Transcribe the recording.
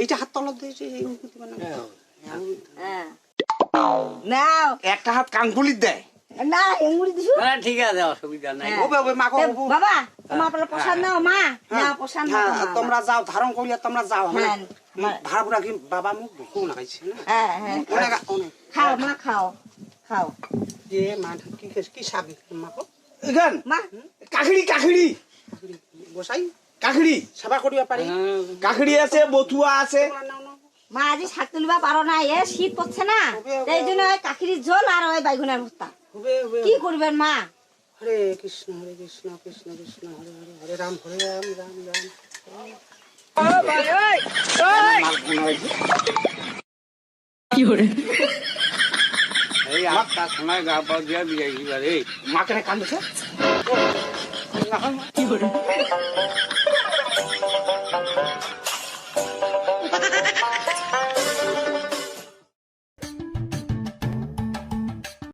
এইটা হাত তলত দিয়েছে নাও একটা হাত কানফুলির দেয় না এঙ্গুলি দিছো ঠিক আছে অসুবিধা নাই ওবে মাগো বাবা তোমার বলে প্রসাদ নাও মা না প্রসাদ নাও তোমরা যাও ধারণ করিয়া তোমরা যাও ভাড়া বুড়া কি বাবা মুখ ভুকু না খাইছে না হ্যাঁ হ্যাঁ অনেক খাও মা খাও খাও যে মা কি শাক মাগো গান মা কাকড়ি গোসাই কাকড়ি সেবা করিয়া পারি কাকড়ি আছে বতুয়া আছে মা আজি শাক তুলিবা পারো না এ শীত পড়ছে না এই জন্য ওই কাকিরির ঝোল আর ওই বাইগুনের ভর্তা কি করবেন মা হরে কৃষ্ণ কৃষ্ণ কৃষ্ণ হরে হরে হরে রাম রাম রাম কি করে এই আটটা সময় গা পাও দিয়ে বিয়ে রে মাকে কান্দছে কি করে